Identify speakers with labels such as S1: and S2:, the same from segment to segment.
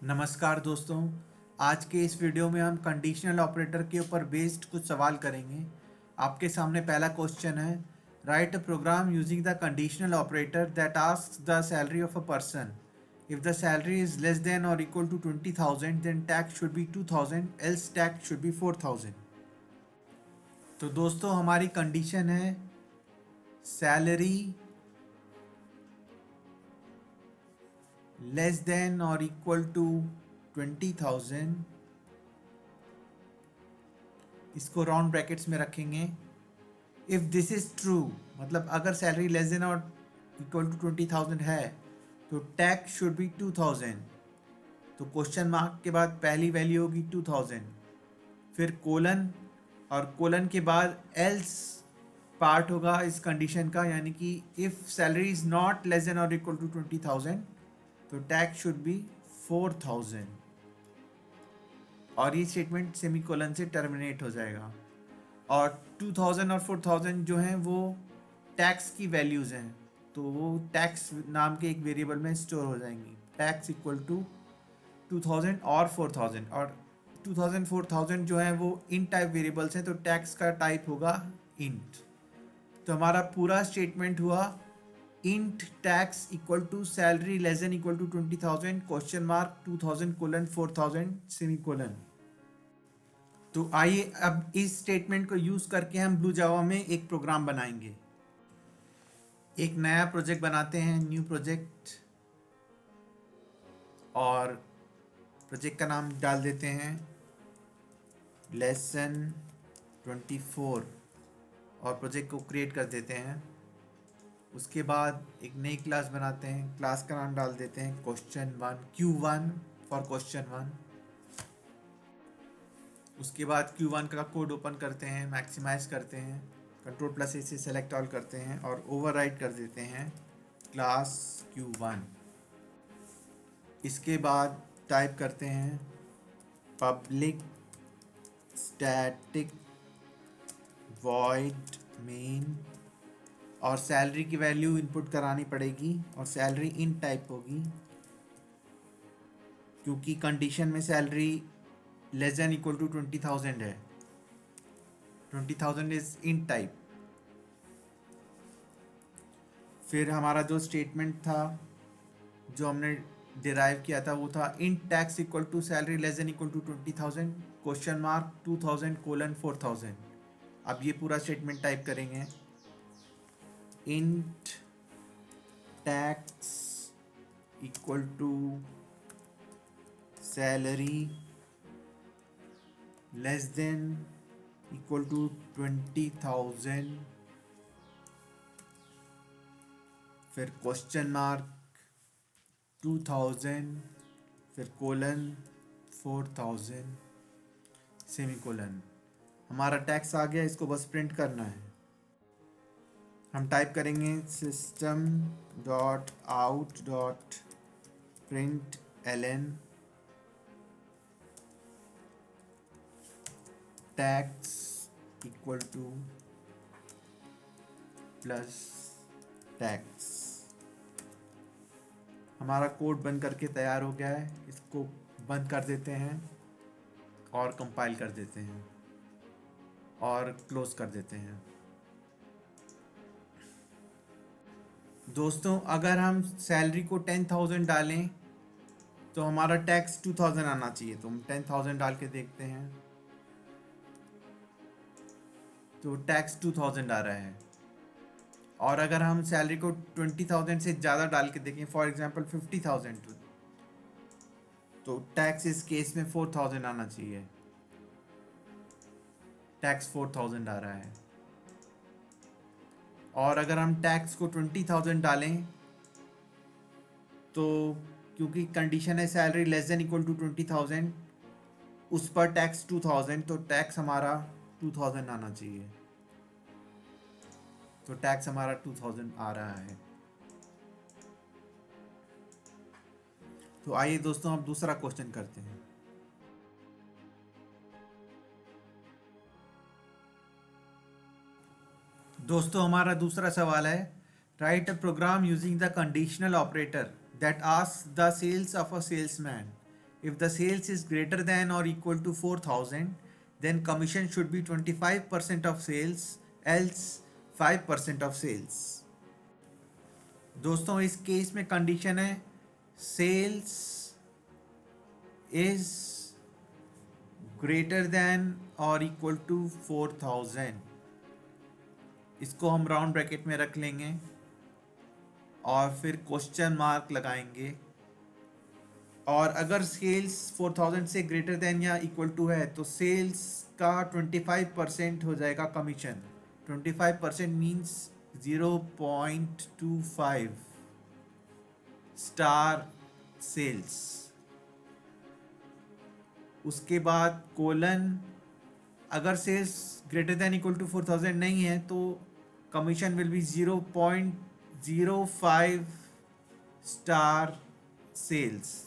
S1: नमस्कार दोस्तों। आज के इस वीडियो में हम कंडीशनल ऑपरेटर के ऊपर बेस्ड कुछ सवाल करेंगे। आपके सामने पहला क्वेश्चन है, write a program using the conditional operator that asks the salary of a person. If the salary is less than और equal to 20,000 then tax should be 2,000 else tax should be 4,000। तो दोस्तों हमारी condition है salary less than और equal to 20,000, इसको round brackets में रखेंगे। If this is true, मतलब अगर सैलरी लेस देन और इक्वल टू 20,000 है तो टैक्स शुड बी 2,000। तो क्वेश्चन मार्क के बाद पहली वैल्यू होगी 2,000, फिर कोलन, और कोलन के बाद एल्स पार्ट होगा इस कंडीशन का, यानी कि if salary is not less than और इक्वल टू 20,000 तो टैक्स शुड बी 4,000, और ये स्टेटमेंट सेमीकोलन से टर्मिनेट हो जाएगा। और 2000 और 4000 जो हैं वो टैक्स की वैल्यूज़ हैं, तो वो टैक्स नाम के एक वेरिएबल में स्टोर हो जाएंगी। टैक्स इक्वल टू 2000 और 4000, और 2000 4000 जो हैं वो इन टाइप वेरिएबल्स हैं, तो टैक्स का टाइप होगा इंट। तो हमारा पूरा स्टेटमेंट हुआ int tax equal to salary less than equal to 20,000 question mark 2000 colon 4000 semicolon. तो आइए अब इस स्टेटमेंट को यूज करके हम ब्लू जावा में एक प्रोग्राम बनाएंगे। एक नया प्रोजेक्ट बनाते हैं, न्यू प्रोजेक्ट, और प्रोजेक्ट का नाम डाल देते हैं लेसन 24, और प्रोजेक्ट को क्रिएट कर देते हैं। उसके बाद एक नई क्लास बनाते हैं, क्लास का नाम डाल देते हैं क्वेश्चन 1 Q1 फॉर क्वेश्चन 1। उसके बाद Q1 का कोड ओपन करते हैं, मैक्सिमाइज करते हैं, कंट्रोल+A से सेलेक्ट ऑल करते हैं और ओवरराइट कर देते हैं क्लास Q1। इसके बाद टाइप करते हैं पब्लिक स्टैटिक वॉइड मेन, और सैलरी की वैल्यू इनपुट करानी पड़ेगी, और सैलरी इन टाइप होगी क्योंकि कंडीशन में salary less than equal to 20,000 है। 20,000 इज इन टाइप। फिर हमारा जो स्टेटमेंट था जो हमने डिराइव किया था वो था int tax equal to salary less than equal to 20,000 question mark 2000 colon 4,000। अब ये पूरा स्टेटमेंट टाइप करेंगे, int tax equal to salary less than equal to 20,000, फिर क्वेश्चन मार्क 2000, फिर कोलन 4,000 सेमी कोलन। हमारा टैक्स आ गया, इसको बस प्रिंट करना है। हम टाइप करेंगे system dot out dot println tax equal to plus tax. हमारा कोड बंद करके तैयार हो गया है, इसको बंद कर देते हैं और कंपाइल कर देते हैं और क्लोज कर देते हैं। दोस्तों अगर हम सैलरी को 10,000 डालें तो हमारा टैक्स 2,000 आना चाहिए, तो हम 10,000 डाल के देखते हैं तो टैक्स 2,000 आ रहा है। और अगर हम सैलरी को 20,000 से ज़्यादा डाल के देखें, फॉर एग्जांपल 50,000, तो टैक्स इस केस में 4,000 आना चाहिए। टैक्स 4,000 आ रहा है। और अगर हम टैक्स को 20,000 डालें तो क्योंकि कंडीशन है salary less than equal to 20,000, उस पर टैक्स 2,000, तो टैक्स हमारा 2,000 आना चाहिए। तो टैक्स हमारा 2,000 आ रहा है। तो आइए दोस्तों अब दूसरा क्वेश्चन करते हैं। दोस्तों हमारा दूसरा सवाल है, write a program using the conditional operator that asks the sales of a salesman If the sales is greater than or equal to 4,000, then commission should be 25% of sales, else 5% of sales. दोस्तों इस case में condition है sales is greater than और equal to 4,000. इसको हम round bracket में रख लेंगे और फिर क्वेश्चन मार्क लगाएंगे. और अगर सेल्स 4,000 से ग्रेटर देन या इक्वल टू है तो सेल्स का 25% हो जाएगा कमीशन. 25% means 0.25 star sales. उसके बाद कोलन, अगर sales greater than equal to 4,000 नहीं है तो commission will be 0.05 star sales,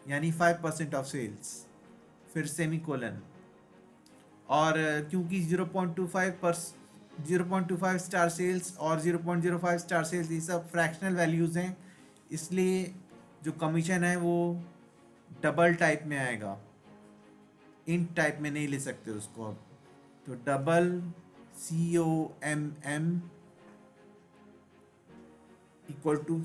S1: यानी 5% ऑफ सेल्स. फिर सेमी कोलन. और क्योंकि 0.25 स्टार सेल्स और 0.05 स्टार सेल्स ये सब फ्रैक्शनल वैल्यूज़ हैं, इसलिए जो कमीशन है वो डबल टाइप में आएगा, इंट टाइप में नहीं ले सकते उसको अब. तो डबल COMM इक्वल टू,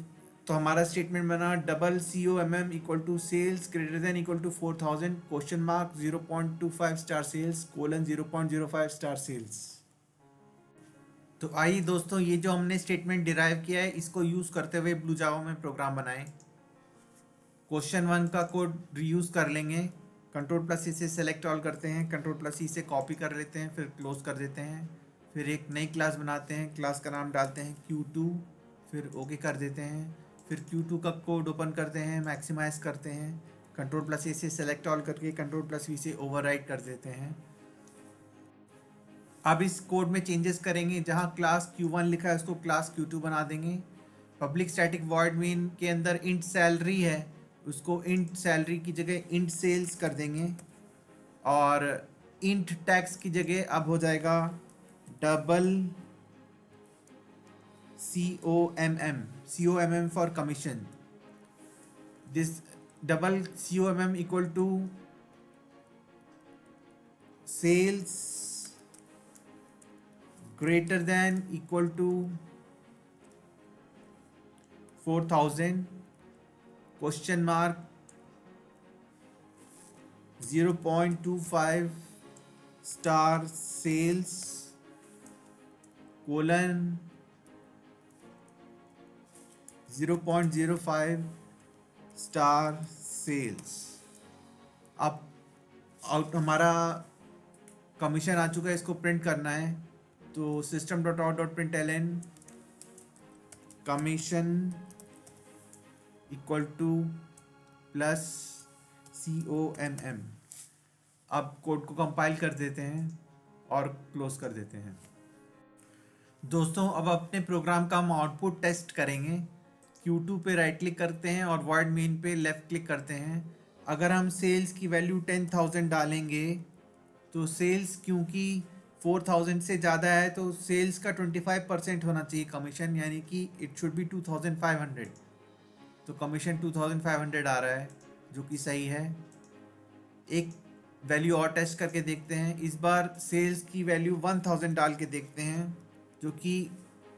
S1: तो हमारा स्टेटमेंट बना double COMM equal to sales greater than equal to 4,000 question mark 0.25 star sales colon 0.05 star sales. तो आइए दोस्तों ये जो हमने स्टेटमेंट डिराइव किया है इसको यूज़ करते हुए ब्लू जावा में प्रोग्राम बनाएं. क्वेश्चन 1 का कोड रीयूज़ कर लेंगे. कंट्रोल+C से सेलेक्ट ऑल करते हैं, कंट्रोल+C से कॉपी कर लेते हैं, फिर क्लोज कर देते हैं. फिर एक नई क्लास बनाते हैं, क्लास का नाम डालते हैं Q2, फिर ओके कर देते हैं. फिर Q2 का कोड ओपन करते हैं, मैक्सिमाइज करते हैं, कंट्रोल+A से सेलेक्ट ऑल करके कंट्रोल+V से ओवरराइट कर देते हैं. अब इस कोड में चेंजेस करेंगे. जहाँ क्लास Q1 लिखा है उसको क्लास Q2 बना देंगे. पब्लिक स्टैटिक वॉइड मेन के अंदर इंट सैलरी है, उसको इंट सैलरी की जगह इंट सेल्स कर देंगे. और इंट टैक्स की जगह अब हो जाएगा double COMM for commission. This double COMM equal to sales greater than equal to 4,000 question mark 0.25 star sales colon 0.05 star sales. अब आउट हमारा कमीशन आ चुका है, इसको प्रिंट करना है. तो system.out.println commission equal to plus COMM. अब कोड को कंपाइल कर देते हैं और क्लोज कर देते हैं. दोस्तों अब अपने प्रोग्राम का हम आउटपुट टेस्ट करेंगे. Q2 पे राइट क्लिक करते हैं और वॉइड मेन पे लेफ़्ट क्लिक करते हैं. अगर हम सेल्स की वैल्यू 10,000 डालेंगे तो सेल्स क्योंकि 4,000 से ज़्यादा है तो सेल्स का 25% होना चाहिए कमीशन, यानी कि इट शुड बी 2,500. तो कमीशन 2,500 आ रहा है जो कि सही है. एक वैल्यू और टेस्ट करके देखते हैं. इस बार सेल्स की वैल्यू 1,000 डाल के देखते हैं जो कि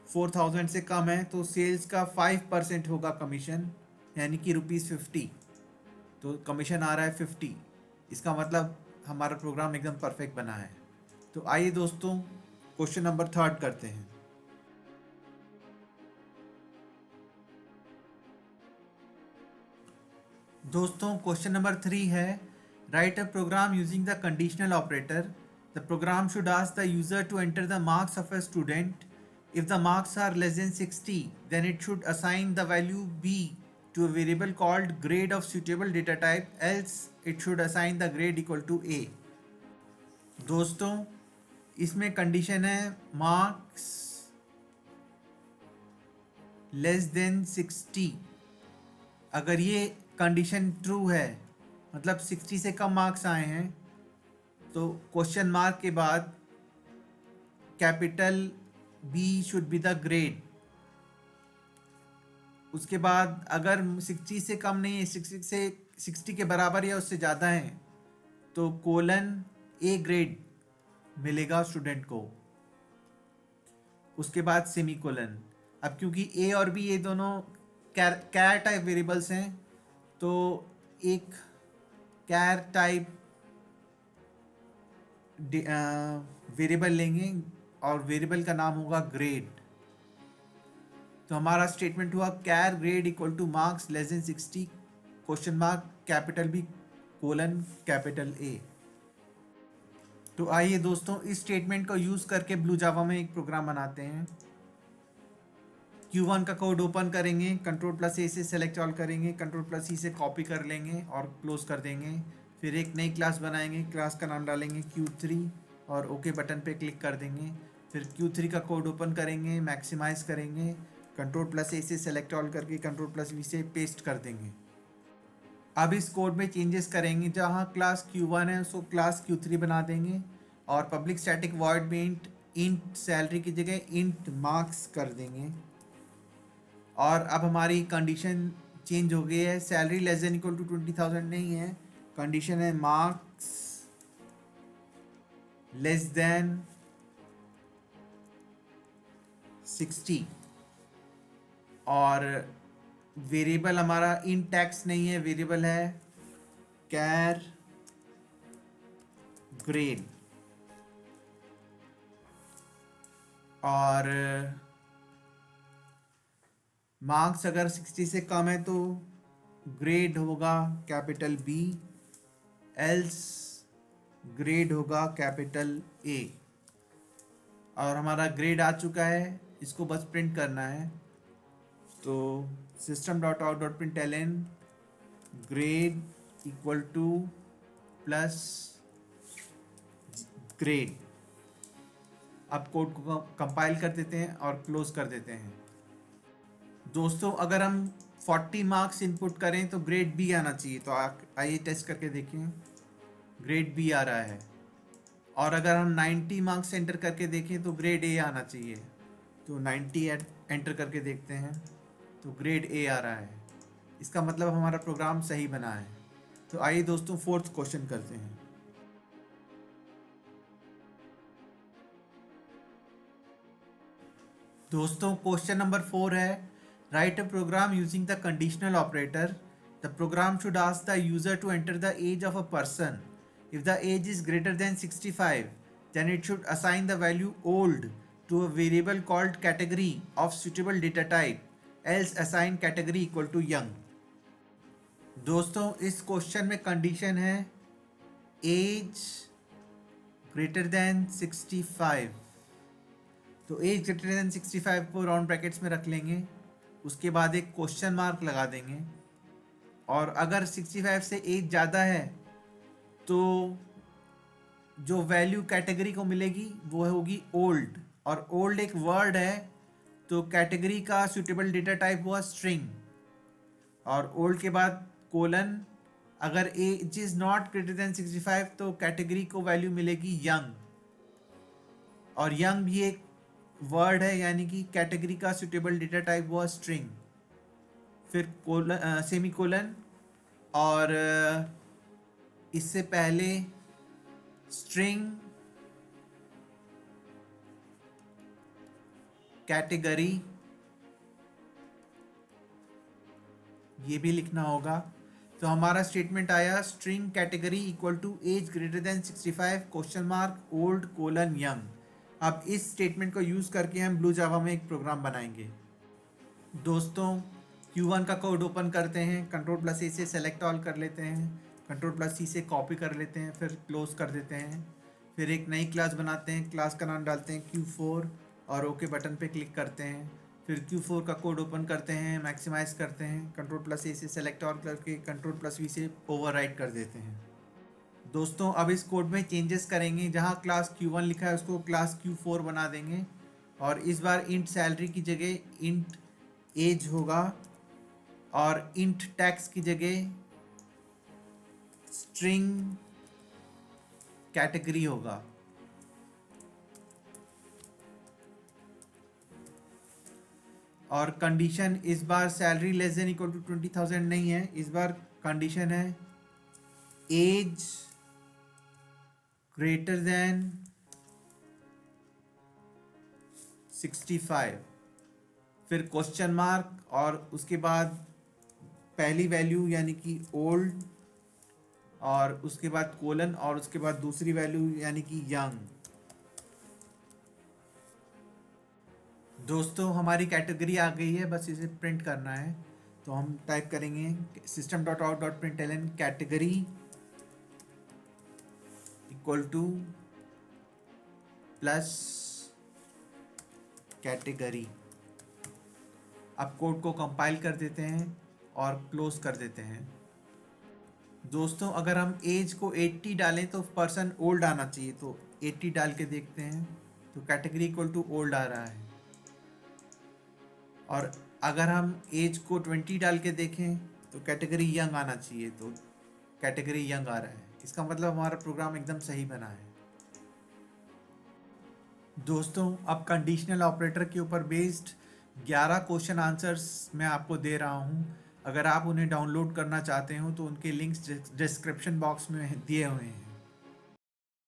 S1: 4,000 से कम है, तो सेल्स का 5% होगा कमीशन, यानी कि ₹50. तो कमीशन आ रहा है 50. इसका मतलब हमारा प्रोग्राम एकदम परफेक्ट बना है. तो आइए दोस्तों क्वेश्चन नंबर 3 करते हैं. दोस्तों क्वेश्चन नंबर 3 है write a program using the conditional operator. The program should ask the user to enter the marks of a student. If the marks are less than 60 then it should assign the value B to a variable called grade of suitable data type, else it should assign the grade equal to A. दोस्तों इसमें condition है marks less than 60. अगर ये condition true है, मतलब 60 से कम marks आए हैं, तो क्वेश्चन मार्क के बाद capital B should be the grade. उसके बाद अगर 60 से कम नहीं है, 60 के बराबर या उससे ज़्यादा हैं तो कोलन ए ग्रेड मिलेगा स्टूडेंट को। उसके बाद सेमी कोलन। अब क्योंकि ए और बी ये दोनों कैर टाइप वेरिएबल्स हैं तो एक कैर टाइप वेरिएबल लेंगे और वेरिएबल का नाम होगा ग्रेड। तो हमारा स्टेटमेंट हुआ char grade equal to marks less than 60 question mark capital B colon capital A. तो आइए दोस्तों इस स्टेटमेंट को यूज करके ब्लू जावा में एक प्रोग्राम बनाते हैं। Q1 का कोड ओपन करेंगे, Ctrl+A से सेलेक्ट ऑल करेंगे, Ctrl+C से कॉपी कर लेंगे और क्लोज कर देंगे। फिर एक नई क्लास बनाएंगे, क्लास का नाम डालेंगे Q3 और ओके बटन पे क्लिक कर देंगे। फिर Q3 का कोड ओपन करेंगे, मैक्सिमाइज करेंगे, Ctrl+A से सेलेक्ट ऑल करके Ctrl+V से पेस्ट कर देंगे। अब इस कोड में चेंजेस करेंगे, जहाँ क्लास Q1 है उसको क्लास Q3 बना देंगे और पब्लिक स्टैटिक वॉइड में इंट सैलरी की जगह इंट मार्क्स कर देंगे। और अब हमारी कंडीशन चेंज हो गई है, salary less than equal to 20,000 नहीं है, कंडीशन है मार्क्स लेस देन 60 और वेरिएबल हमारा इन टैक्स नहीं है, वेरिएबल है कैर ग्रेड। और मार्क्स अगर 60 से कम है तो ग्रेड होगा कैपिटल बी, एल्स ग्रेड होगा कैपिटल ए। और हमारा ग्रेड आ चुका है, इसको बस प्रिंट करना है। तो system.out.println grade equal to plus grade. अब कोड को कंपाइल कर देते हैं और क्लोज कर देते हैं। दोस्तों अगर हम 40 मार्क्स इनपुट करें तो ग्रेड बी आना चाहिए, तो आइए टेस्ट करके देखें, ग्रेड बी आ रहा है। और अगर हम 90 मार्क्स एंटर करके देखें तो ग्रेड ए आना चाहिए, तो 90 एंटर करके देखते हैं तो ग्रेड ए आ रहा है। इसका मतलब हमारा प्रोग्राम सही बना है। तो आइए दोस्तों फोर्थ क्वेश्चन करते हैं। दोस्तों क्वेश्चन नंबर 4 है, write a program using the conditional operator. The program should ask the user to enter the age of a person. If the age is greater than 65, then it should assign the value old to a variable called category of suitable data type, else assign category equal to young। दोस्तों इस question में condition है as greater than 65, तो as greater than 65 को round brackets में रख लेंगे, उसके बाद एक क्वेश्चन मार्क लगा देंगे। और अगर 65 से एज ज़्यादा है तो जो वैल्यू कैटेगरी को मिलेगी वो होगी ओल्ड, और ओल्ड एक वर्ड है तो कैटेगरी का सुटेबल डेटा टाइप हुआ स्ट्रिंग, और ओल्ड के बाद कोलन। अगर age is not greater than 65 तो कैटेगरी को वैल्यू मिलेगी यंग, और यंग भी एक वर्ड है, यानी कि कैटेगरी का सुटेबल डेटा टाइप हुआ स्ट्रिंग। फिर कोलन सेमी कोलन, और इससे पहले स्ट्रिंग कैटेगरी ये भी लिखना होगा। तो हमारा स्टेटमेंट आया string category equal to age greater than 65 question mark old colon young. अब इस स्टेटमेंट को यूज करके हम ब्लू जावा में एक प्रोग्राम बनाएंगे। दोस्तों Q1 का कोड ओपन करते हैं, Ctrl+A से सेलेक्ट ऑल कर लेते हैं, Ctrl+C से कॉपी कर लेते हैं, फिर क्लोज कर देते हैं। फिर एक नई क्लास बनाते हैं, क्लास का नाम डालते हैं Q4 और ओके बटन पे क्लिक करते हैं। फिर Q4 का कोड ओपन करते हैं, मैक्सिमाइज करते हैं, Ctrl+A से सेलेक्ट ऑल करके Ctrl+V से ओवरराइट कर देते हैं। दोस्तों अब इस कोड में चेंजेस करेंगे, जहाँ क्लास Q1 लिखा है उसको क्लास Q4 बना देंगे, और इस बार इंट सैलरी की जगह इंट एज होगा, और इंट टैक्स की जगह स्ट्रिंग कैटेगरी होगा। और कंडीशन इस बार salary less than equal to 20,000 नहीं है, इस बार कंडीशन है एज ग्रेटर देन 65, फिर क्वेश्चन मार्क और उसके बाद पहली वैल्यू यानी कि ओल्ड, और उसके बाद कोलन, और उसके बाद दूसरी वैल्यू यानी कि यंग। दोस्तों हमारी कैटेगरी आ गई है, बस इसे प्रिंट करना है। तो हम टाइप करेंगे system.out.println category equal to plus category. अब कोड को कंपाइल कर देते हैं और क्लोज कर देते हैं। दोस्तों अगर हम एज को 80 डालें तो पर्सन ओल्ड आना चाहिए, तो 80 डाल के देखते हैं तो कैटेगरी इक्वल टू ओल्ड आ रहा है। और अगर हम एज को 20 डाल के देखें तो कैटेगरी यंग आना चाहिए, तो कैटेगरी यंग आ रहा है। इसका मतलब हमारा प्रोग्राम एकदम सही बना है। दोस्तों अब कंडीशनल ऑपरेटर के ऊपर बेस्ड 11 क्वेश्चन आंसर्स मैं आपको दे रहा हूं। अगर आप उन्हें डाउनलोड करना चाहते हो तो उनके लिंक्स डिस्क्रिप्शन बॉक्स में दिए हुए हैं।